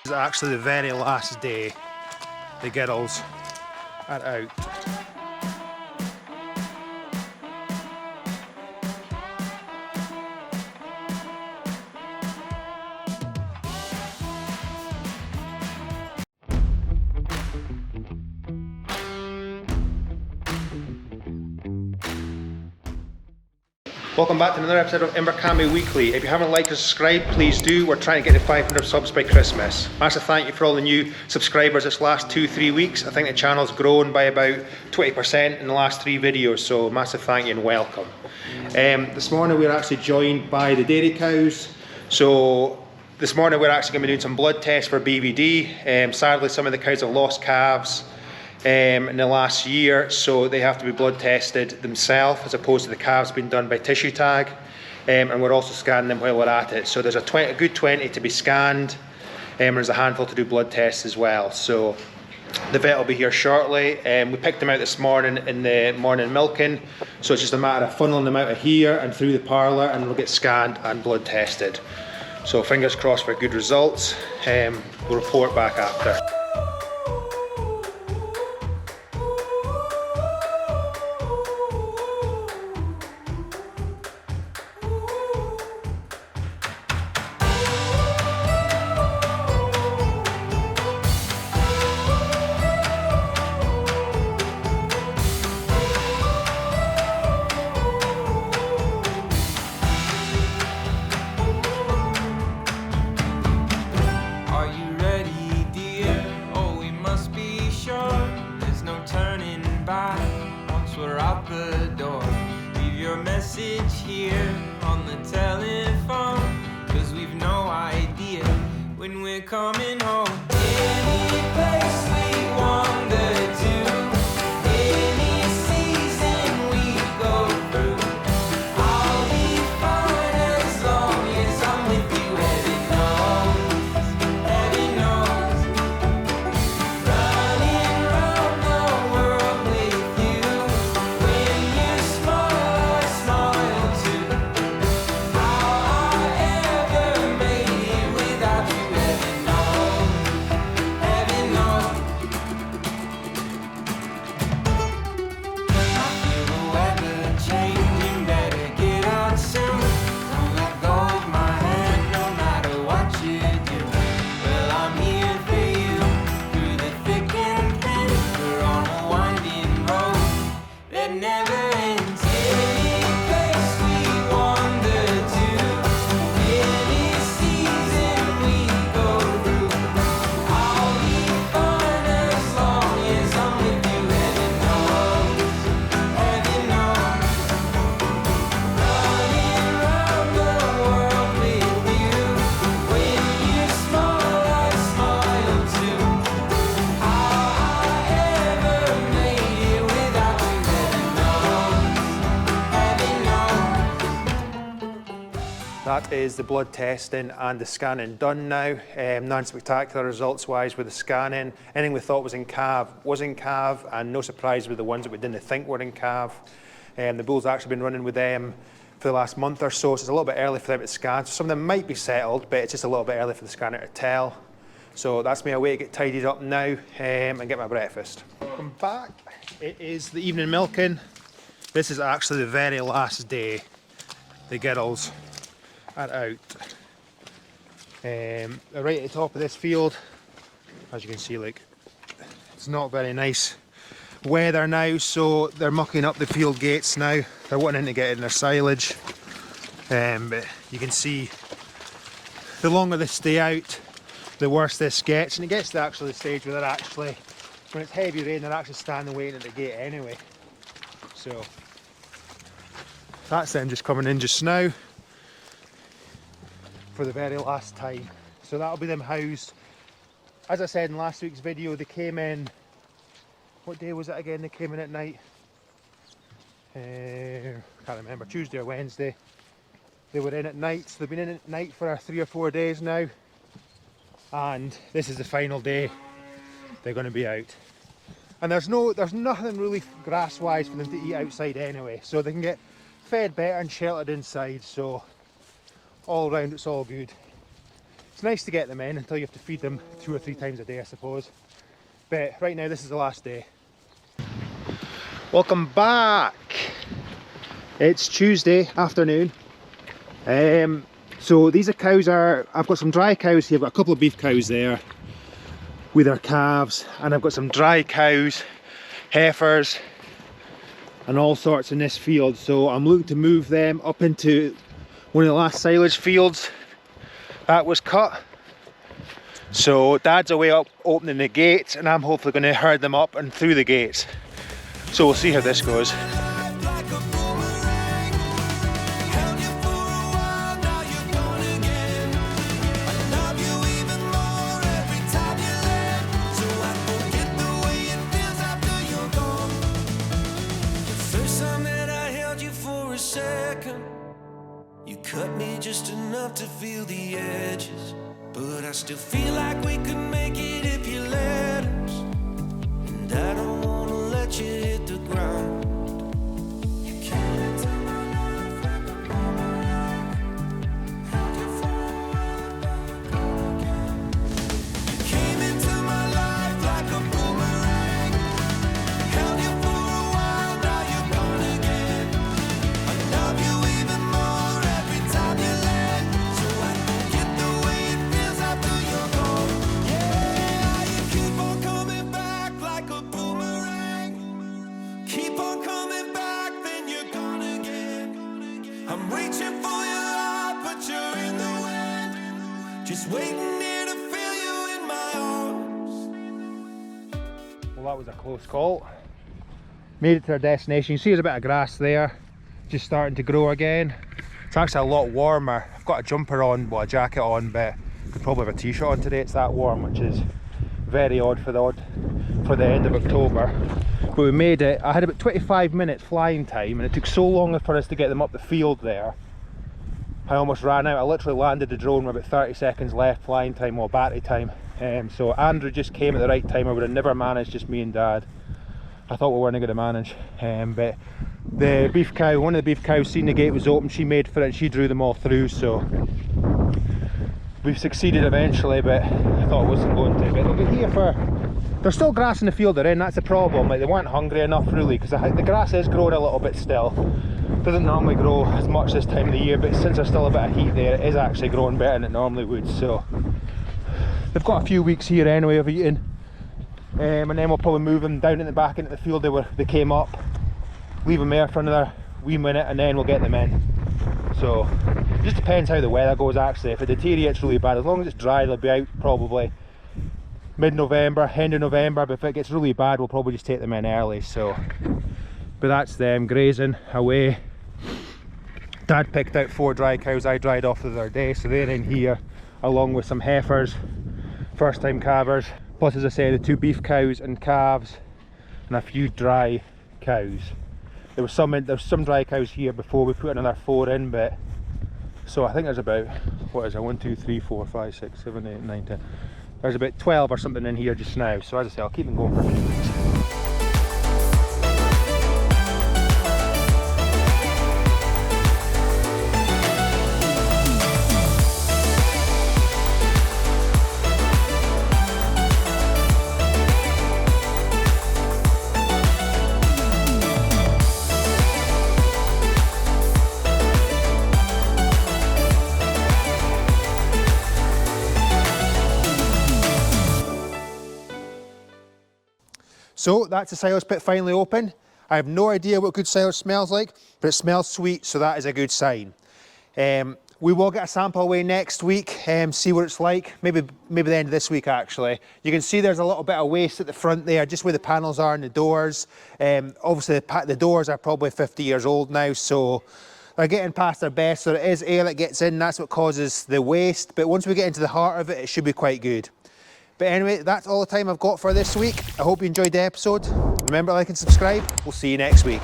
It's actually the very last day the girls are out. Welcome back to another episode of Invercamaey Weekly. If you haven't liked or subscribed, please do. We're trying to get to 500 subs by Christmas. Massive thank you for all the new subscribers this last 2-3 weeks. I think the channel's grown by about 20% in the last 3 videos, so massive thank you and welcome. This morning we're actually joined by the dairy cows. So this morning we're actually going to be doing some blood tests for BVD. Sadly, some of the cows have lost calves in the last year, so they have to be blood tested themselves as opposed to the calves being done by tissue tag, and we're also scanning them while we're at it. So there's a good 20 to be scanned, and there's a handful to do blood tests as well. So the vet will be here shortly. We picked them out this morning in the morning milking, so it's just a matter of funneling them out of here and through the parlour, and they'll get scanned and blood tested. So fingers crossed for good results. We'll report back after. Here on the telephone, 'cause we've no idea when we're coming home. Any place we wander to, any season we go through, I'll be fine as long as I'm with you. Heaven knows, running round the world with you. When you smile, I smile too. How I ever made it without you, heaven knows, heaven knows. I feel the weather changing, better get out soon. Don't let go of my hand, no matter what you do. Well, I'm here for you, through the thick and thin. We're on a winding road that never ends. Any place we wander to, any season we go through, I'll be fine as long as I'm with you. Heaven knows, heaven knows. Running round the world with you. When you smile, I smile too. How I ever made it without you, heaven knows, heaven knows. That is the blood testing and the scanning done now. Non-spectacular results wise with the scanning. Anything we thought was in calf was in calf, and no surprise with the ones that we didn't think were in calf. The bull's actually been running with them for the last month or so, so it's a little bit early for them to scan. So some of them might be settled, but it's just a little bit early for the scanner to tell. So that's me away to get tidied up now and get my breakfast. Welcome back. It is the evening milking. This is actually the very last day the girls are out. They're right at the top of this field. As you can see, like, it's not very nice weather now, so they're mucking up the field gates now. They're wanting to get in their silage. But you can see the longer they stay out, the worse this gets, and it gets to actually the stage where they're actually, when it's heavy rain, they're actually standing waiting at the gate anyway. So that's them just coming in just now for the very last time. So that'll be them housed. As I said in last week's video, they came in, what day was it again they came in at night? Can't remember, Tuesday or Wednesday. They were in at night, so they've been in at night for 3 or 4 days now. And this is the final day they're going to be out. And there's nothing really grass wise for them to eat outside anyway, so they can get fed better and sheltered inside, so all round it's all good. It's nice to get them in until you have to feed them 2 or 3 times a day, I suppose. But right now, this is the last day. Welcome back. It's Tuesday afternoon. So these are cows. I've got some dry cows here. I've got a couple of beef cows there with their calves, and I've got some dry cows, heifers, and all sorts in this field. So I'm looking to move them up into one of the last silage fields that was cut. So Dad's away up opening the gates, and I'm hopefully going to herd them up and through the gates. So we'll see how this goes. Cut me just enough to feel the edges, but I still feel like we could make it if you let us. And I don't wanna let you hit the ground. You came into my life like a boomerang, held you for a while, now you're gone again. You came into my life like a boomerang, held you for a while, now you're gone again. I love you even more. I'm reaching for your heart, but you're in the wind. Just waiting here to feel you in my arms. Well, that was a close call. Made it to our destination. You see there's a bit of grass there, just starting to grow again. It's actually a lot warmer. I've got a jumper on, well, a jacket on, but I could probably have a t-shirt on today. It's that warm, which is very odd for the end of October. But we made it. I had about 25 minutes flying time, and it took so long for us to get them up the field there. I almost ran out. I literally landed the drone with about 30 seconds left flying time or battery time. So Andrew just came at the right time. I would have never managed, just me and Dad. I thought we weren't going to manage. But the beef cow, one of the beef cows seen the gate was open, she made for it and she drew them all through, so we've succeeded eventually, but I thought it wasn't going to. But they'll be here for... There's still grass in the field they're in, that's the problem. Like, they weren't hungry enough really, because the grass is growing a little bit still. Doesn't normally grow as much this time of the year, but since there's still a bit of heat there, it is actually growing better than it normally would. So they've got a few weeks here anyway of eating, and then we'll probably move them down in the back into the field they came up, leave them there for another wee minute, and then we'll get them in. So it just depends how the weather goes actually. If it deteriorates really bad, as long as it's dry, they'll be out probably mid-November, end of November, but if it gets really bad, we'll probably just take them in early. So, but that's them grazing away. Dad picked out 4 dry cows I dried off the other day, so they're in here along with some heifers, first time calvers, plus, as I said, the 2 beef cows and calves and a few dry cows. There was some dry cows here before we put another 4 in, but so I think there's about, what is it, 1 2 3 4 5 6 7 8 9 10. There's about 12 or something in here just now, so as I say, I'll keep them going for a few weeks. So that's the silage pit finally open. I have no idea what good silage smells like, but it smells sweet, so that is a good sign. We will get a sample away next week, see what it's like, maybe the end of this week actually. You can see there's a little bit of waste at the front there, just where the panels are and the doors. Obviously the doors are probably 50 years old now, so they're getting past their best, so there is air that gets in, that's what causes the waste, but once we get into the heart of it, it should be quite good. But anyway, that's all the time I've got for this week. I hope you enjoyed the episode. Remember to like and subscribe. We'll see you next week.